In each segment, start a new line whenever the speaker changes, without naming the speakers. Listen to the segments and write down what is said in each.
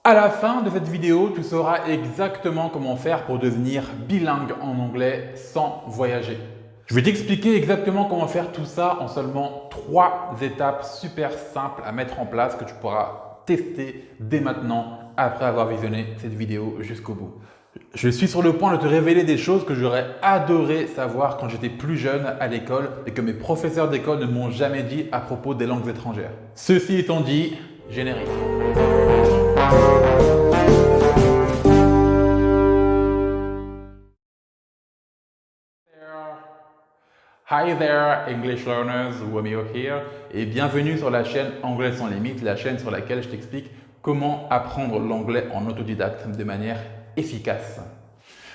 À la fin de cette vidéo, tu sauras exactement comment faire pour devenir bilingue en anglais sans voyager. Je vais t'expliquer exactement comment faire tout ça en seulement 3 étapes super simples à mettre en place que tu pourras tester dès maintenant après avoir visionné cette vidéo jusqu'au bout. Je suis sur le point de te révéler des choses que j'aurais adoré savoir quand j'étais plus jeune à l'école et que mes professeurs d'école ne m'ont jamais dit à propos des langues étrangères. Ceci étant dit, générique. Hi there English learners, Romeo here et bienvenue sur la chaîne Anglais sans limite, la chaîne sur laquelle je t'explique comment apprendre l'anglais en autodidacte de manière efficace.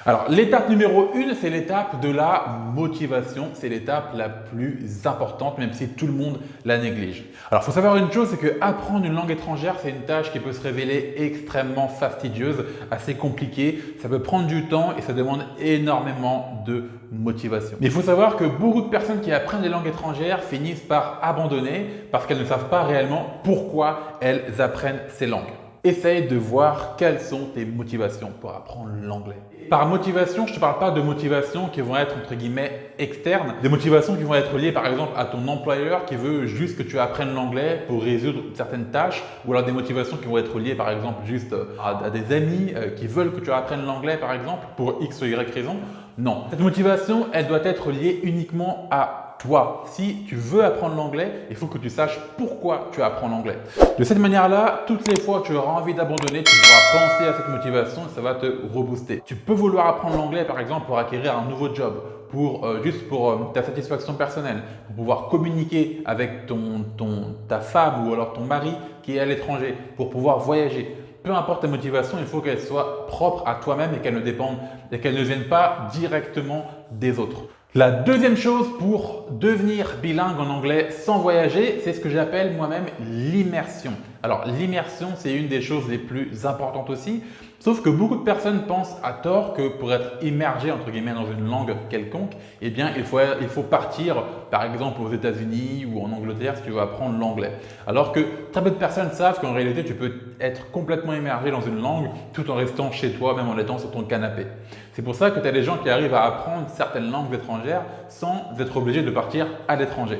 Alors l'étape numéro 1, c'est l'étape de la motivation, c'est l'étape la plus importante même si tout le monde la néglige. Alors il faut savoir une chose, c'est que apprendre une langue étrangère, c'est une tâche qui peut se révéler extrêmement fastidieuse, assez compliquée, ça peut prendre du temps et ça demande énormément de motivation. Mais il faut savoir que beaucoup de personnes qui apprennent des langues étrangères finissent par abandonner parce qu'elles ne savent pas réellement pourquoi elles apprennent ces langues. Essaye de voir quelles sont tes motivations pour apprendre l'anglais. Par motivation, je ne te parle pas de motivations qui vont être entre guillemets externes, des motivations qui vont être liées par exemple à ton employeur qui veut juste que tu apprennes l'anglais pour résoudre certaines tâches, ou alors des motivations qui vont être liées par exemple juste à des amis qui veulent que tu apprennes l'anglais par exemple pour X ou Y raison. Non, cette motivation, elle doit être liée uniquement à toi. Si tu veux apprendre l'anglais, il faut que tu saches pourquoi tu apprends l'anglais. De cette manière-là, toutes les fois que tu auras envie d'abandonner, tu pourras penser à cette motivation et ça va te rebooster. Tu peux vouloir apprendre l'anglais par exemple pour acquérir un nouveau job, juste pour ta satisfaction personnelle, pour pouvoir communiquer avec ta femme ou alors ton mari qui est à l'étranger, pour pouvoir voyager. Peu importe ta motivation, il faut qu'elle soit propre à toi-même et qu'elle ne vienne pas directement des autres. La deuxième chose pour devenir bilingue en anglais sans voyager, c'est ce que j'appelle moi-même l'immersion. Alors l'immersion, c'est une des choses les plus importantes aussi, sauf que beaucoup de personnes pensent à tort que pour être immergé entre guillemets dans une langue quelconque, eh bien il faut partir par exemple aux États-Unis ou en Angleterre si tu veux apprendre l'anglais. Alors que très peu de personnes savent qu'en réalité tu peux être complètement immergé dans une langue tout en restant chez toi, même en étant sur ton canapé. C'est pour ça que tu as des gens qui arrivent à apprendre certaines langues étrangères sans être obligés de partir à l'étranger.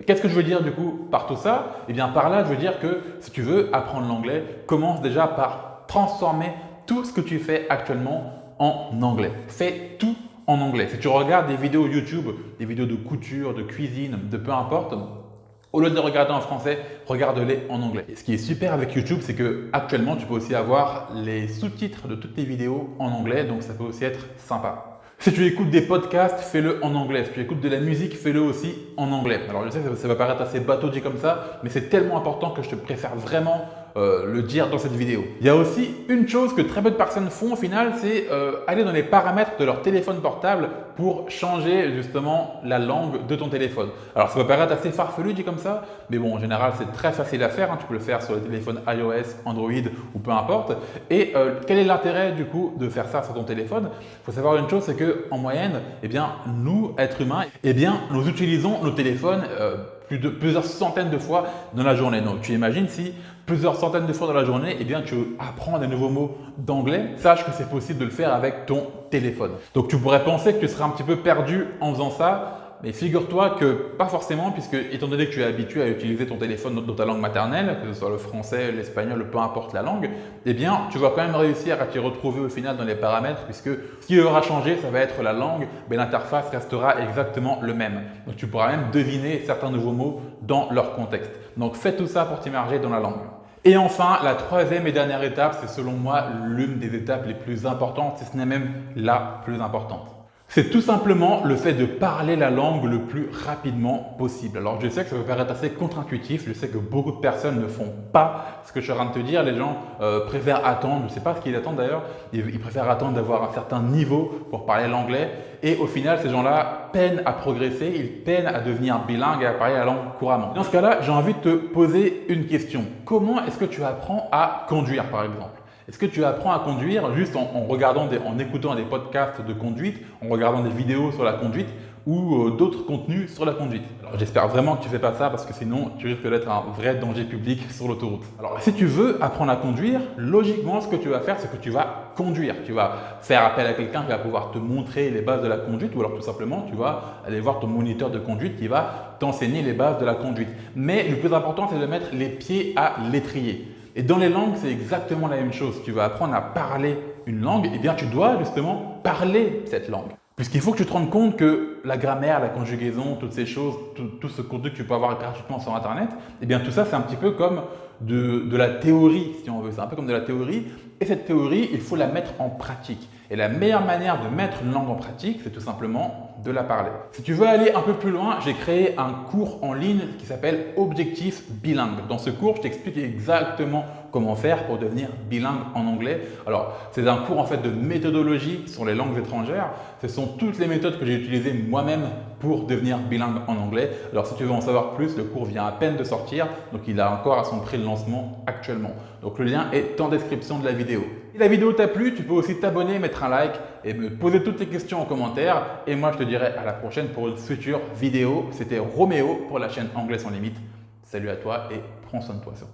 Qu'est-ce que je veux dire du coup par tout ça? Eh bien par là, je veux dire que si tu veux apprendre l'anglais, commence déjà par transformer tout ce que tu fais actuellement en anglais. Fais tout en anglais. Si tu regardes des vidéos YouTube, des vidéos de couture, de cuisine, de peu importe, au lieu de les regarder en français, regarde-les en anglais. Et ce qui est super avec YouTube, c'est que actuellement, tu peux aussi avoir les sous-titres de toutes tes vidéos en anglais, donc ça peut aussi être sympa. Si tu écoutes des podcasts, fais-le en anglais. Si tu écoutes de la musique, fais-le aussi en anglais. Alors je sais que ça va paraître assez bateau dit comme ça, mais c'est tellement important que je te préfère vraiment le dire dans cette vidéo. Il y a aussi une chose que très peu de personnes font au final, c'est aller dans les paramètres de leur téléphone portable pour changer justement la langue de ton téléphone. Alors ça va paraître assez farfelu dit comme ça, mais bon en général c'est très facile à faire, hein. Tu peux le faire sur le téléphone iOS, Android ou peu importe. Et quel est l'intérêt du coup de faire ça sur ton téléphone? Il faut savoir une chose, c'est qu'en moyenne, eh bien, nous, êtres humains, eh bien, nous utilisons nos téléphones plusieurs centaines de fois dans la journée. Donc tu imagines si plusieurs centaines de fois dans la journée, eh bien, tu apprends des nouveaux mots d'anglais, sache que c'est possible de le faire avec ton téléphone. Donc tu pourrais penser que tu serais un petit peu perdu en faisant ça, mais figure-toi que pas forcément, puisque étant donné que tu es habitué à utiliser ton téléphone dans ta langue maternelle, que ce soit le français, l'espagnol, peu importe la langue, eh bien tu vas quand même réussir à t'y retrouver au final dans les paramètres, puisque ce qui aura changé, ça va être la langue, mais l'interface restera exactement le même. Donc tu pourras même deviner certains nouveaux mots dans leur contexte. Donc fais tout ça pour t'immerger dans la langue. Et enfin, la troisième et dernière étape, c'est selon moi l'une des étapes les plus importantes, si ce n'est même la plus importante. C'est tout simplement le fait de parler la langue le plus rapidement possible. Alors je sais que ça peut paraître assez contre-intuitif, je sais que beaucoup de personnes ne font pas ce que je suis en train de te dire. Les gens préfèrent attendre, je ne sais pas ce qu'ils attendent d'ailleurs, ils préfèrent attendre d'avoir un certain niveau pour parler l'anglais. Et au final, ces gens-là peinent à progresser, ils peinent à devenir bilingues et à parler la langue couramment. Dans ce cas-là, j'ai envie de te poser une question. Comment est-ce que tu apprends à conduire par exemple? Est-ce que tu apprends à conduire juste en écoutant des podcasts de conduite, en regardant des vidéos sur la conduite, ou d'autres contenus sur la conduite. Alors j'espère vraiment que tu ne fais pas ça parce que sinon tu risques d'être un vrai danger public sur l'autoroute. Alors si tu veux apprendre à conduire, logiquement ce que tu vas faire c'est que tu vas conduire. Tu vas faire appel à quelqu'un qui va pouvoir te montrer les bases de la conduite ou alors tout simplement tu vas aller voir ton moniteur de conduite qui va t'enseigner les bases de la conduite. Mais le plus important c'est de mettre les pieds à l'étrier. Et dans les langues, c'est exactement la même chose. Tu vas apprendre à parler une langue, et bien tu dois justement parler cette langue. Puisqu'il faut que tu te rendes compte que la grammaire, la conjugaison, toutes ces choses, tout ce contenu que tu peux avoir gratuitement sur Internet, et bien tout ça, c'est un petit peu comme de la théorie, si on veut. C'est un peu comme de la théorie. Et cette théorie, il faut la mettre en pratique. Et la meilleure manière de mettre une langue en pratique, c'est tout simplement de la parler. Si tu veux aller un peu plus loin, j'ai créé un cours en ligne qui s'appelle Objectif Bilingue. Dans ce cours, je t'explique exactement comment faire pour devenir bilingue en anglais. Alors, c'est un cours en fait de méthodologie sur les langues étrangères. Ce sont toutes les méthodes que j'ai utilisées moi-même pour devenir bilingue en anglais. Alors, si tu veux en savoir plus, le cours vient à peine de sortir, donc il a encore à son prix de lancement actuellement. Donc, le lien est en description de la vidéo. Si la vidéo t'a plu, tu peux aussi t'abonner, mettre un like et me poser toutes tes questions en commentaire. Et moi, je te dirai à la prochaine pour une future vidéo. C'était Roméo pour la chaîne Anglais sans limite. Salut à toi et prends soin de toi surtout.